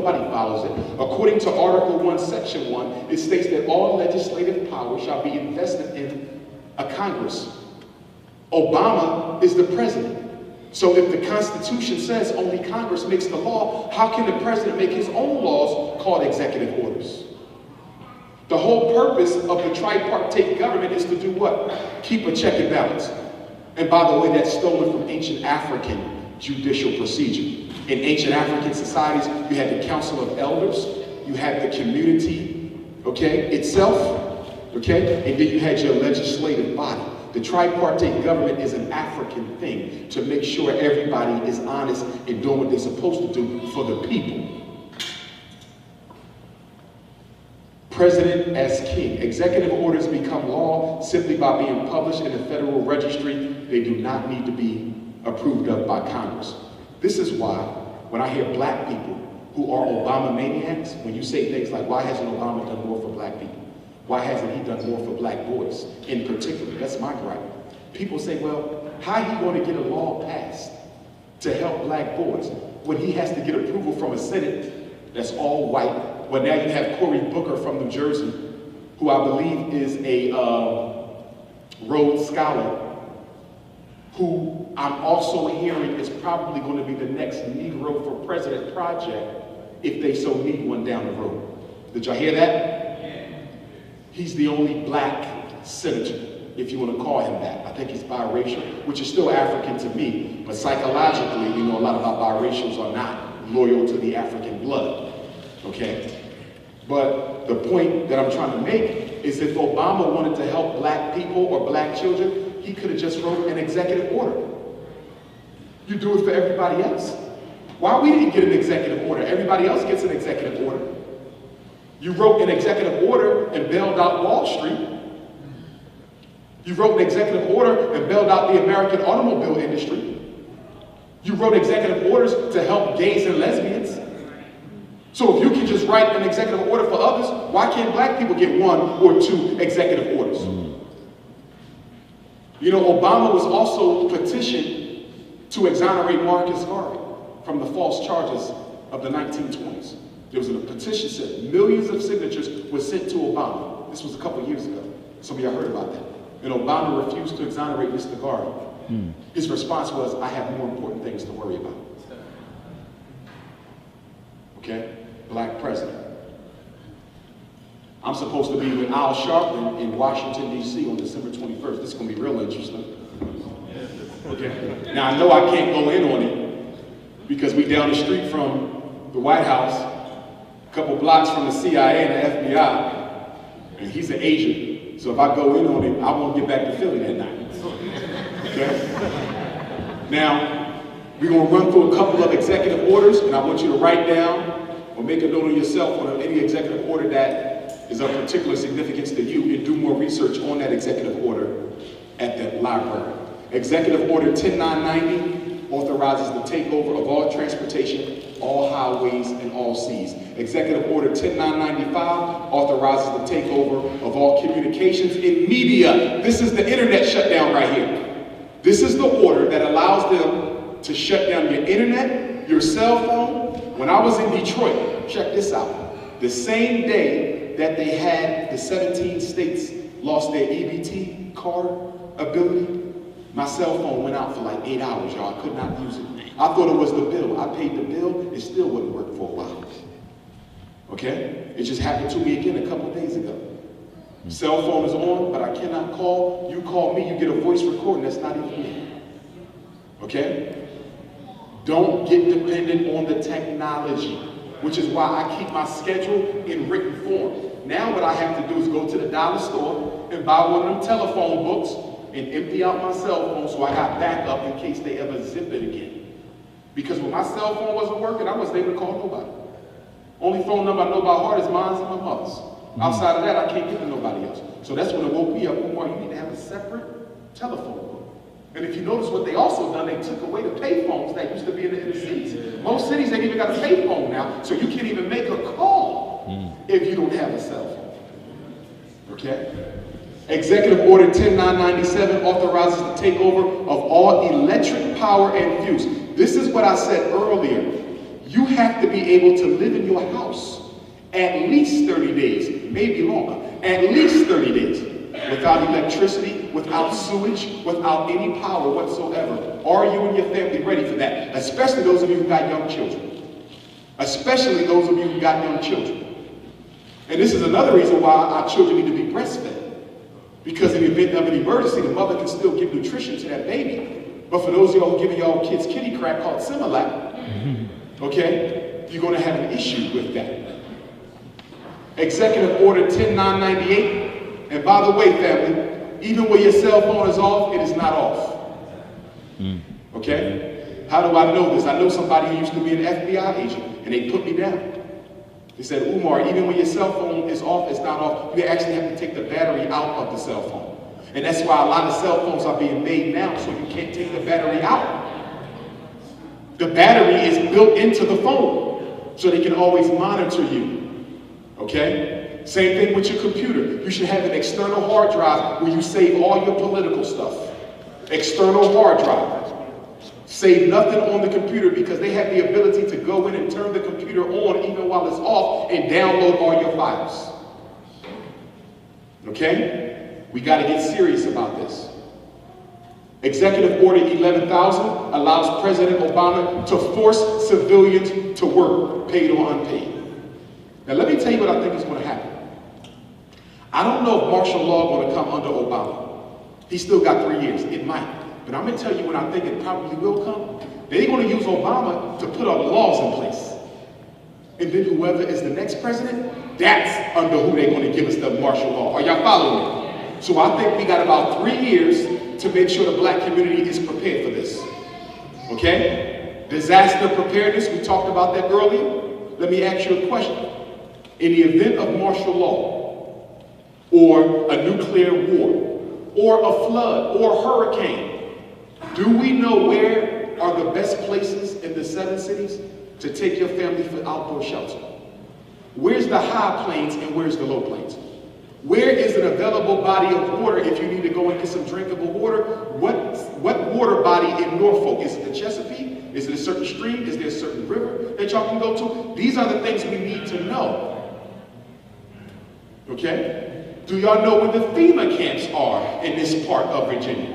Nobody follows it. According to Article 1, Section 1, it states that all legislative power shall be invested in a Congress. Obama is the president. So if the Constitution says only Congress makes the law, how can the president make his own laws called executive orders? The whole purpose of the tripartite government is to do what? Keep a check and balance. And by the way, that's stolen from ancient African judicial procedure. In ancient African societies, you had the council of elders, you had the community, okay, itself, okay, and then you had your legislative body. The tripartite government is an African thing to make sure everybody is honest and doing what they're supposed to do for the people. President as king. Executive orders become law simply by being published in the Federal Registry. They do not need to be approved of by Congress. This is why when I hear black people who are Obama maniacs, when you say things like, why hasn't Obama done more for black people? Why hasn't he done more for black boys in particular? That's my gripe. People say, well, how are you going to get a law passed to help black boys when he has to get approval from a Senate that's all white? Well, now you have Cory Booker from New Jersey, who I believe is a Rhodes Scholar, who I'm also hearing is probably going to be the next Negro for President project if they so need one down the road. Did y'all hear that? He's the only black senator, if you want to call him that. I think he's biracial, which is still African to me, but psychologically, we know a lot of our biracials are not loyal to the African blood, okay? But the point that I'm trying to make is if Obama wanted to help black people or black children, he could have just wrote an executive order. You do it for everybody else. Why we didn't get an executive order? Everybody else gets an executive order. You wrote an executive order and bailed out Wall Street. You wrote an executive order and bailed out the American automobile industry. You wrote executive orders to help gays and lesbians. So if you can just write an executive order for others, why can't black people get one or two executive orders? You know, Obama was also petitioned to exonerate Marcus Garvey from the false charges of the 1920s. There was a petition set, millions of signatures were sent to Obama. This was a couple years ago. Some of y'all heard about that. And Obama refused to exonerate Mr. Garvey. His response was, I have more important things to worry about. Okay? Black president. I'm supposed to be with Al Sharpton in Washington, D.C. on December 21st. This is going to be real interesting. Okay? Now, I know I can't go in on it because we down the street from the White House, a couple blocks from the CIA and the FBI, and he's an agent. So if I go in on it, I won't get back to Philly that night. Okay? Now, we're going to run through a couple of executive orders, and I want you to write down or make a note on yourself on any executive order that is of particular significance to you, and do more research on that executive order at the library. Executive Order 10990 authorizes the takeover of all transportation, all highways, and all seas. Executive Order 10995 authorizes the takeover of all communications in media. This is the internet shutdown right here. This is the order that allows them to shut down your internet, your cell phone. When I was in Detroit, check this out. The same day that they had the 17 states lost their EBT card ability, my cell phone went out for like 8 hours, y'all. I could not use it. I thought it was the bill. I paid the bill, it still wouldn't work for a while. Okay? It just happened to me again a couple days ago. Cell phone is on, but I cannot call. You call me, you get a voice recording, that's not even me. Okay? Don't get dependent on the technology, which is why I keep my schedule in written form. Now what I have to do is go to the dollar store and buy one of them telephone books and empty out my cell phone so I got backup in case they ever zip it again. Because when my cell phone wasn't working, I wasn't able to call nobody. Only phone number I know by heart is mine and my mother's. Outside of that, I can't get to nobody else. So that's when it woke me up. Umar, you need to have a separate telephone book. And if you notice what they also done, they took away the pay phones that used to be in the inner cities. Most cities ain't even got a pay phone now, so you can't even make a call if you don't have a cell phone. Okay? Executive Order 10997 authorizes the takeover of all electric power and fuels. This is what I said earlier. You have to be able to live in your house at least 30 days, maybe longer, at least 30 days, without electricity, without sewage, without any power whatsoever. Are you and your family ready for that? Especially those of you who got young children. Especially those of you who got young children. And this is another reason why our children need to be breastfed. Because in the event of an emergency, the mother can still give nutrition to that baby. But for those of y'all who giving y'all kids kitty crap called Similac, okay, you're going to have an issue with that. Executive Order 10998. And by the way, family, even when your cell phone is off, it is not off. Okay? How do I know this? I know somebody who used to be an FBI agent, and they put me down. They said, Umar, even when your cell phone is off, it's not off. You actually have to take the battery out of the cell phone. And that's why a lot of cell phones are being made now, so you can't take the battery out. The battery is built into the phone, so they can always monitor you. Okay? Same thing with your computer. You should have an external hard drive where you save all your political stuff. External hard drive. Save nothing on the computer because they have the ability to go in and turn the computer on even while it's off and download all your files. Okay? We got to get serious about this. Executive Order 11,000 allows President Obama to force civilians to work, paid or unpaid. Now let me tell you what I think is going to happen. I don't know if martial law is going to come under Obama. He's still got 3 years. It might. But I'm going to tell you when I think it probably will come. They're going to use Obama to put up laws in place. And then whoever is the next president, that's under who they're going to give us the martial law. Are y'all following me? So I think we got about 3 years to make sure the black community is prepared for this. Okay? Disaster preparedness, we talked about that earlier. Let me ask you a question. In the event of martial law, or a nuclear war, or a flood, or a hurricane, do we know where are the best places in the 7 cities to take your family for outdoor shelter? Where's the high plains and where's the low plains? Where is an available body of water if you need to go and get some drinkable water? What water body in Norfolk? Is it the Chesapeake? Is it a certain stream? Is there a certain river that y'all can go to? These are the things we need to know. Okay? Do y'all know where the FEMA camps are in this part of Virginia?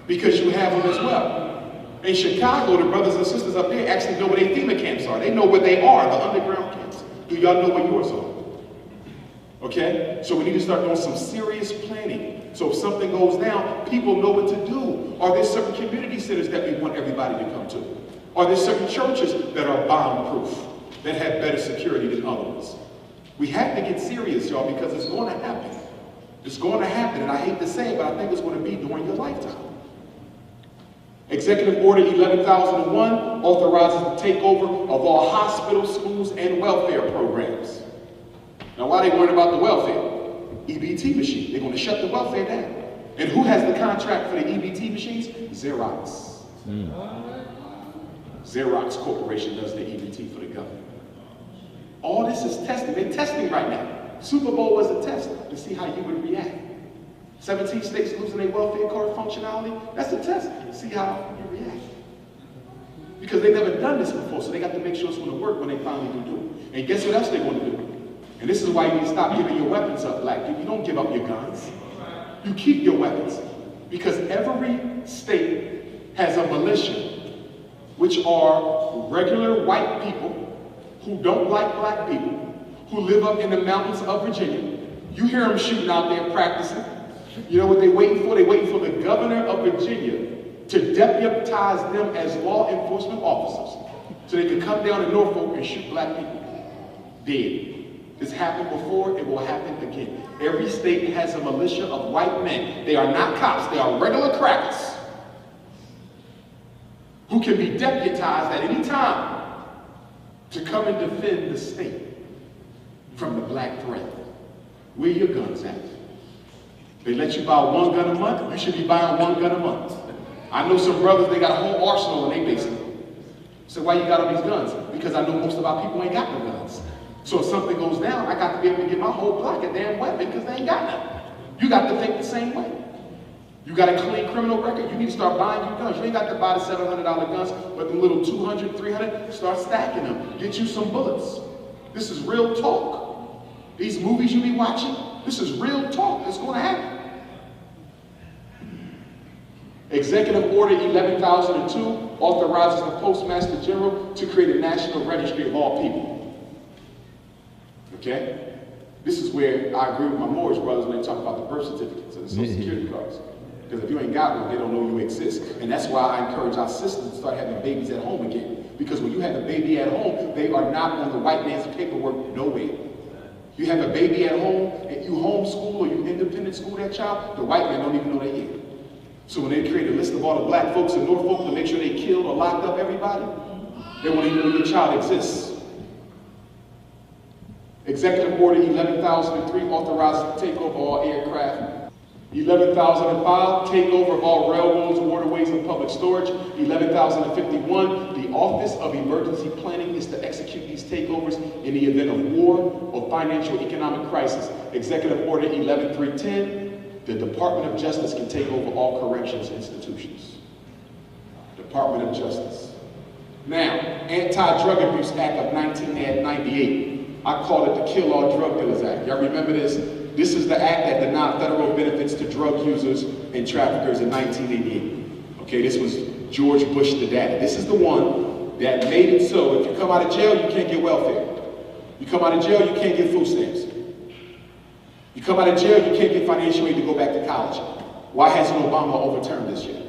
Because you have them as well. In Chicago, the brothers and sisters up there actually know where their FEMA camps are. They know where they are, the underground camps. Do y'all know where yours are? Okay? So we need to start doing some serious planning. So if something goes down, people know what to do. Are there certain community centers that we want everybody to come to? Are there certain churches that are bomb-proof, that have better security than others? We have to get serious, y'all, because it's going to happen. It's going to happen, and I hate to say it, but I think it's going to be during your lifetime. Executive Order 11,001 authorizes the takeover of all hospitals, schools, and welfare programs. Now, why are they worried about the welfare? EBT machine. They're going to shut the welfare down. And who has the contract for the EBT machines? Xerox. Xerox Corporation does the EBT for the government. All this is testing. They're testing right now. Super Bowl was a test to see how you would react. 17 states losing their welfare card functionality, that's a test to see how you react. Because they've never done this before, so they got to make sure it's going to work when they finally do it. And guess what else they're going to do? And this is why you need to stop giving your weapons up, black people. You don't give up your guns. You keep your weapons. Because every state has a militia, which are regular white people who don't like black people, who live up in the mountains of Virginia. You hear them shooting out there practicing. You know what they're waiting for? They're waiting for the governor of Virginia to deputize them as law enforcement officers so they can come down to Norfolk and shoot black people dead. This happened before, it will happen again. Every state has a militia of white men. They are not cops, they are regular crackers who can be deputized at any time to come and defend the state from the black threat. Where your guns at? They let you buy 1 gun a month, you should be buying 1 gun a month. I know some brothers, they got a whole arsenal in their basement. So why you got all these guns? Because I know most of our people ain't got no guns. So if something goes down, I got to be able to get my whole block a damn weapon because they ain't got none. You got to think the same way. You got a clean criminal record, you need to start buying you guns. You ain't got to buy the $700 guns, but the little 200, 300, start stacking them. Get you some bullets. This is real talk. These movies you be watching, this is real talk. It's going to happen. Executive Order 11,002 authorizes the Postmaster General to create a national registry of all people. Okay? This is where I agree with my Moorish brothers when they talk about the birth certificates and the social security cards. Because if you ain't got one, they don't know you exist. And that's why I encourage our sisters to start having babies at home again. Because when you have a baby at home, they are not on the white man's paperwork nowhere. You have a baby at home, and you homeschool or you independent school that child, the white man don't even know they're here. So when they create a list of all the black folks in Norfolk to make sure they killed or locked up everybody, they won't even know your child exists. Executive Order 11,003 authorizes the takeover of all aircraft. 11,005, takeover of all railroads, waterways, and public storage. 11,051, the Office of Emergency Planning is to execute these takeovers in the event of war or financial economic crisis. Executive Order 11,310, the Department of Justice can take over all corrections institutions. Department of Justice. Now, Anti-Drug Abuse Act of 1998. I call it the Kill All Drug Dealers Act. Y'all remember this? This is the act that denied federal benefits to drug users and traffickers in 1988. Okay, this was George Bush the daddy. This is the one that made it so if you come out of jail, you can't get welfare. You come out of jail, you can't get food stamps. You come out of jail, you can't get financial aid to go back to college. Why hasn't Obama overturned this yet?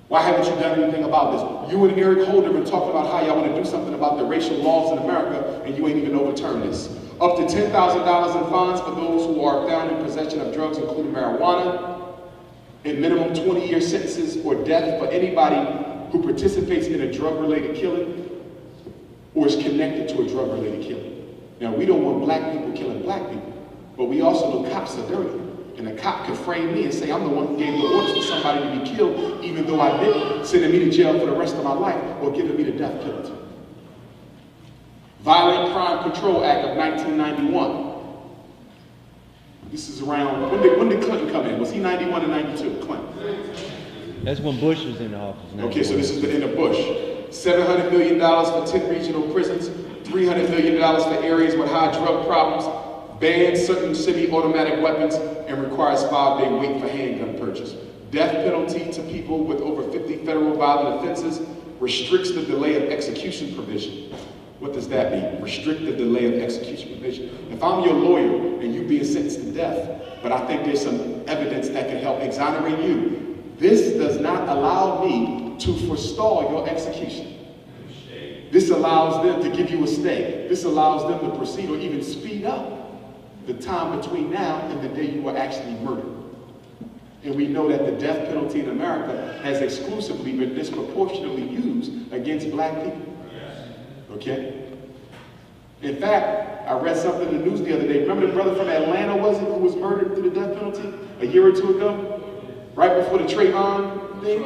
Why haven't you done anything about this? You and Eric Holder have been talking about how y'all want to do something about the racial laws in America, and you ain't even overturned this. Up to $10,000 in fines for those who are found in possession of drugs, including marijuana, and minimum 20-year sentences or death for anybody who participates in a drug-related killing or is connected to a drug-related killing. Now, we don't want black people killing black people, but we also know cops are dirty. And a cop could frame me and say, I'm the one who gave the orders for somebody to be killed, even though I didn't, sending me to jail for the rest of my life or giving me the death penalty. Violent Crime Control Act of 1991. This is around, when did Clinton come in? Was he 91 or 92, Clinton? That's when Bush was in the office. Okay, so this is the end of Bush. $700 million for 10 regional prisons, $300 million for areas with high drug problems, bans certain semi-automatic weapons, and requires 5-day wait for handgun purchase. Death penalty to people with over 50 federal violent offenses, restricts the delay of execution provision. What does that mean? Restrict the delay of execution provision. If I'm your lawyer and you being sentenced to death, but I think there's some evidence that can help exonerate you, this does not allow me to forestall your execution. This allows them to give you a stay. This allows them to proceed or even speed up the time between now and the day you were actually murdered. And we know that the death penalty in America has exclusively been disproportionately used against black people. Okay? In fact, I read something in the news the other day. Remember the brother from Atlanta, was it, who was murdered through the death penalty a year or two ago? Right before the Trayvon thing?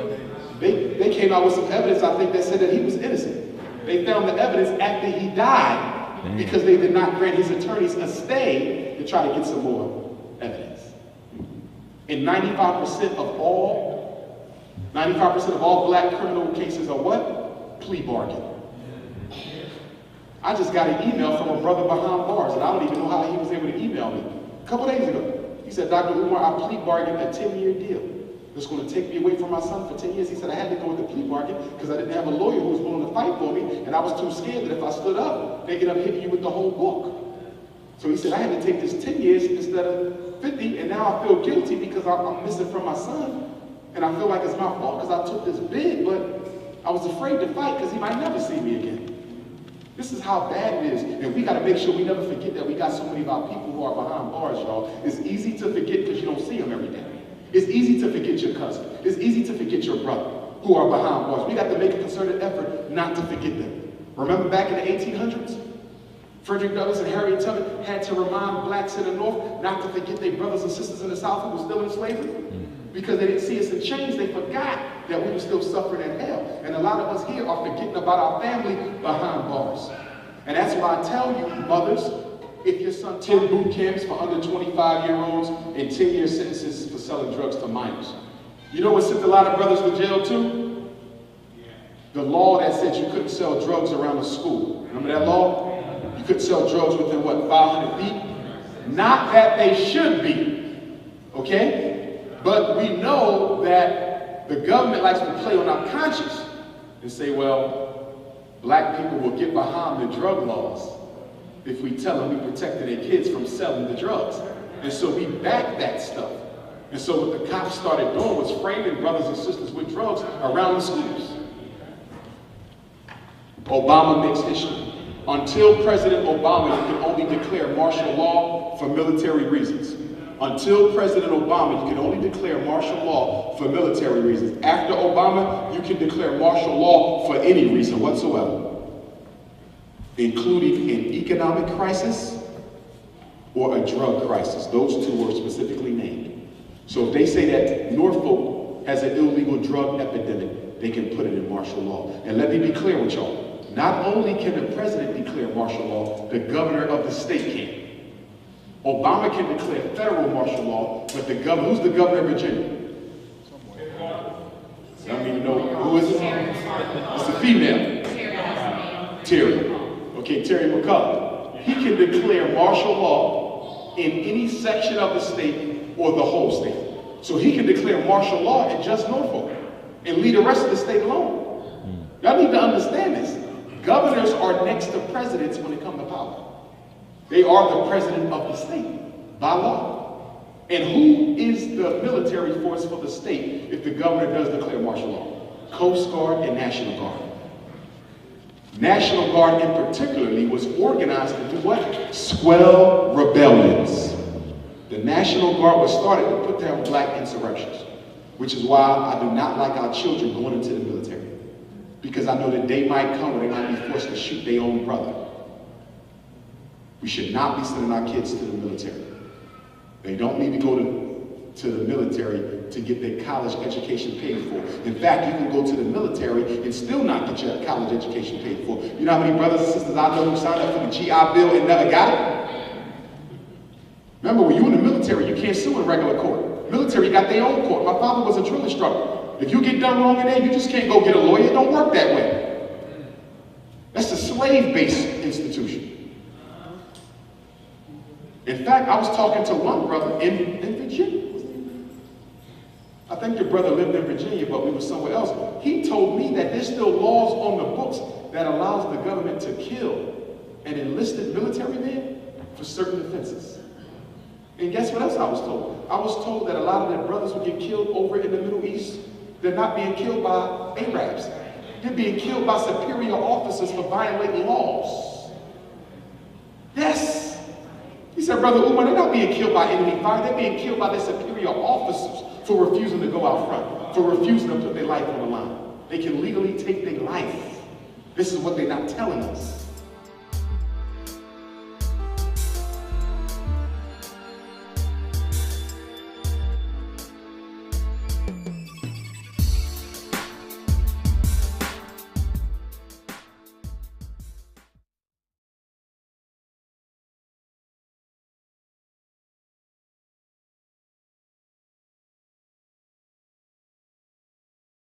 They came out with some evidence, I think, that said that he was innocent. They found the evidence after he died because they did not grant his attorneys a stay to try to get some more evidence. And 95% of all black criminal cases are what? Plea bargain. I just got an email from a brother behind bars, and I don't even know how he was able to email me. A couple days ago, he said, Dr. Umar, I plea bargained a 10-year deal. It's going to take me away from my son for 10 years. He said I had to go with the plea bargain because I didn't have a lawyer who was willing to fight for me, and I was too scared that if I stood up, they'd end up hitting you with the whole book. So he said I had to take this 10 years instead of 50, and now I feel guilty because I'm missing from my son, and I feel like it's my fault because I took this bid, but I was afraid to fight because he might never see me again. This is how bad it is, and we got to make sure we never forget that we got so many of our people who are behind bars, y'all. It's easy to forget because you don't see them every day. It's easy to forget your cousin. It's easy to forget your brother who are behind bars. We got to make a concerted effort not to forget them. Remember back in the 1800s? Frederick Douglass and Harriet Tubman had to remind blacks in the North not to forget their brothers and sisters in the South who were still in slavery. Because they didn't see us in chains, they forgot that we were still suffering in hell. And a lot of us here are forgetting about our family behind bars. And that's why I tell you, mothers, if your son 10 boot camps for under 25-year-olds and 10-year sentences for selling drugs to minors. You know what sent a lot of brothers to jail too? The law that said you couldn't sell drugs around the school. Remember that law? You couldn't sell drugs within what, 500 feet? Not that they should be, okay? But we know that the government likes to play on our conscience and say, well, black people will get behind the drug laws if we tell them we protected their kids from selling the drugs. And so we back that stuff. And so what the cops started doing was framing brothers and sisters with drugs around the schools. Obama makes history. Until President Obama, you can only declare martial law for military reasons. Until President Obama, you can only declare martial law for military reasons. After Obama, you can declare martial law for any reason whatsoever, including an economic crisis or a drug crisis. Those two were specifically named. So if they say that Norfolk has an illegal drug epidemic, they can put it in martial law. And let me be clear with y'all. Not only can the president declare martial law, the governor of the state can. Obama can declare federal martial law, but the governor, who's the governor of Virginia? I don't even know, who is it? It's a female. Terry. Okay, Terry McCullough. He can declare martial law in any section of the state or the whole state. So he can declare martial law in just Norfolk and leave the rest of the state alone. Y'all need to understand this. Governors are next to presidents when it comes to power. They are the president of the state by law. And who is the military force for the state if the governor does declare martial law? Coast Guard and National Guard. National Guard in particularly was organized to do what? Swell rebellions. The National Guard was started to put down black insurrections, which is why I do not like our children going into the military. Because I know the day might come where they might be forced to shoot their own brother. We should not be sending our kids to the military. They don't need to go to the military to get their college education paid for. In fact, you can go to the military and still not get your college education paid for. You know how many brothers and sisters I know who signed up for the GI Bill and never got it? Remember, when you're in the military, you can't sue in regular court. Military got their own court. My father was a drill instructor. If you get done wrong in there, you just can't go get a lawyer. It don't work that way. That's a slave-based institution. In fact, I was talking to one brother in Virginia. I think the brother lived in Virginia, but we were somewhere else. He told me that there's still laws on the books that allows the government to kill an enlisted military man for certain offenses. And guess what else I was told? I was told that a lot of their brothers who get killed over in the Middle East, they're not being killed by Arabs. They're being killed by superior officers for violating laws. Yes. He said, Brother Umar, they're not being killed by enemy fire. They're being killed by their superior officers for refusing to go out front, for refusing to put their life on the line. They can legally take their life. This is what they're not telling us.